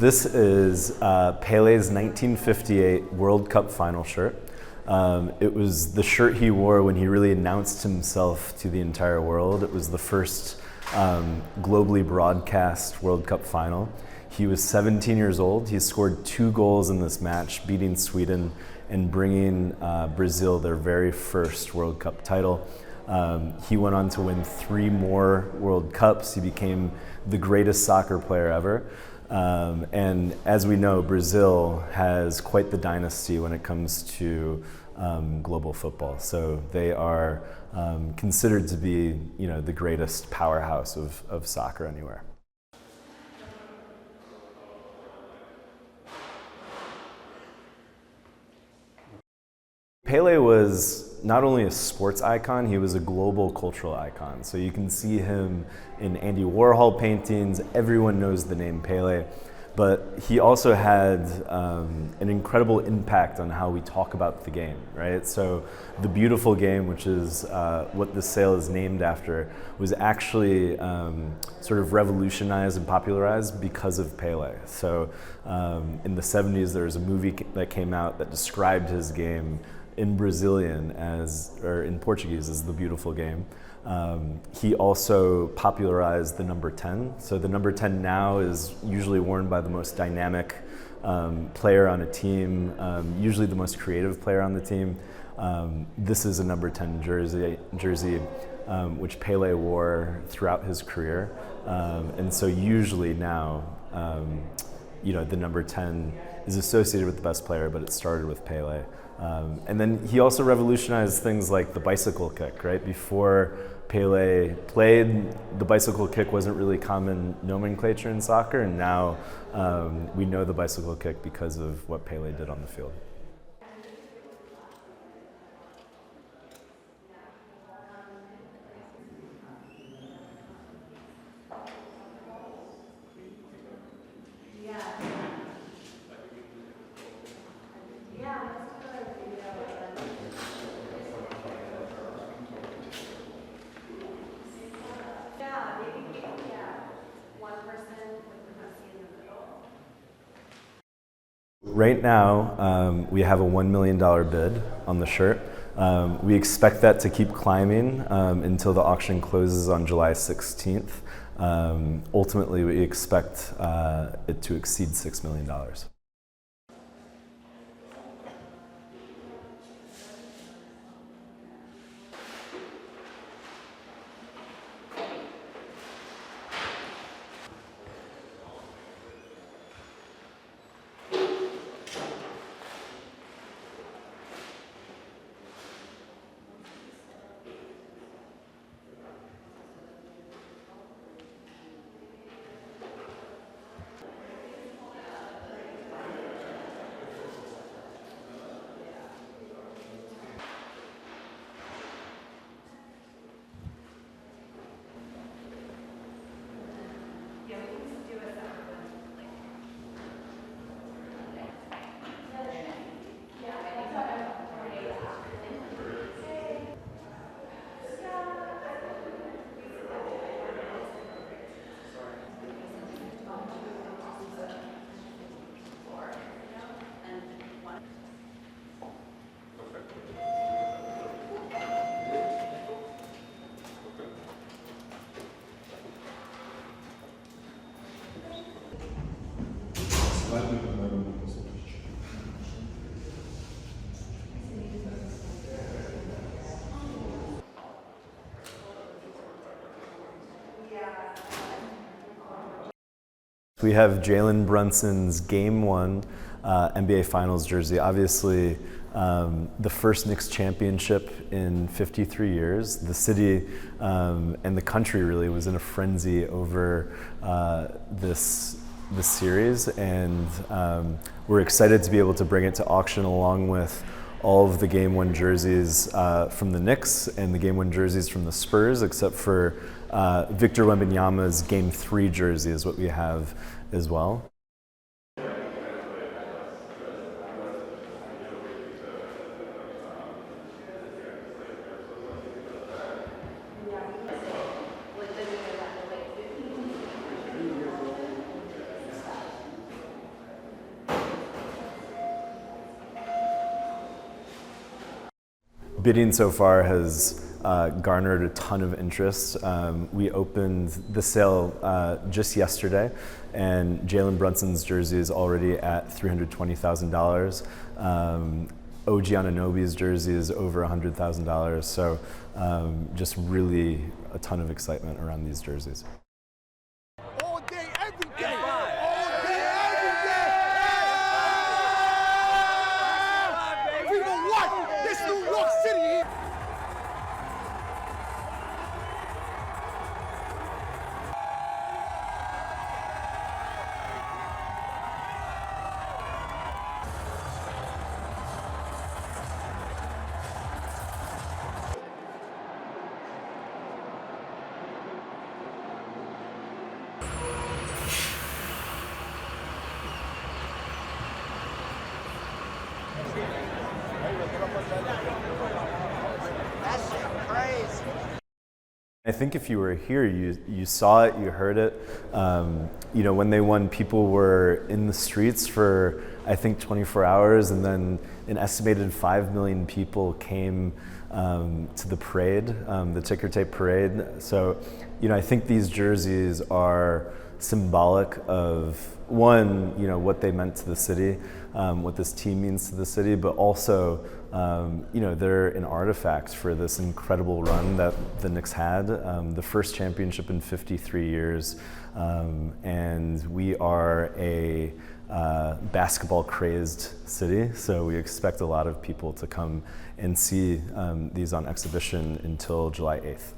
This is Pele's 1958 World Cup Final shirt. It was the shirt he wore when he really announced himself to the entire world. It was the first globally broadcast World Cup Final. He was 17 years old. He scored 2 goals in this match, beating Sweden and bringing Brazil their very first World Cup title. He went on to win 3 more World Cups. He became the greatest soccer player ever. And as we know, Brazil has quite the dynasty when it comes to global football. So they are considered to be, the greatest powerhouse of soccer anywhere. Pele was not only a sports icon, he was a global cultural icon. So you can see him in Andy Warhol paintings. Everyone knows the name Pele. But he also had an incredible impact on how we talk about the game, right? So the beautiful game, which is what the sale is named after, was actually sort of revolutionized and popularized because of Pele. So in the 70s, there was a movie that came out that described his game in Brazilian or in Portuguese as the beautiful game. He also popularized the number 10. So the number 10 now is usually worn by the most dynamic player on a team, usually the most creative player on the team. This is a number 10 jersey which Pele wore throughout his career. And so usually now, the number 10 is associated with the best player, but it started with Pele. And then he also revolutionized things like the bicycle kick, right? Before Pele played, the bicycle kick wasn't really common nomenclature in soccer, and now we know the bicycle kick because of what Pele did on the field. Right now, we have a $1 million bid on the shirt. We expect that to keep climbing until the auction closes on July 16th. Ultimately, we expect it to exceed $6 million. We have Jalen Brunson's Game 1 NBA Finals jersey. Obviously, the first Knicks championship in 53 years. The city and the country really was in a frenzy over this series, and we're excited to be able to bring it to auction along with all of the Game 1 jerseys from the Knicks and the Game 1 jerseys from the Spurs, except for Victor Wembanyama's Game 3 jersey is what we have as well. bidding so far has garnered a ton of interest. We opened the sale just yesterday, and Jalen Brunson's jersey is already at $320,000. OG Anunoby's jersey is over $100,000. So just really a ton of excitement around these jerseys. All day, every day. All day, every day. FIFA what? This New York City here. That shit crazy. I think if you were here, you saw it, you heard it. You know, when they won, people were in the streets for, I think, 24 hours, and then an estimated 5 million people came to the parade, the ticker tape parade. So, you know, I think these jerseys are symbolic of, one, you know, what they meant to the city, what this team means to the city, but also, you know, they're an artifact for this incredible run that the Knicks had, the first championship in 53 years, and we are a basketball-crazed city, so we expect a lot of people to come and see these on exhibition until July 8th.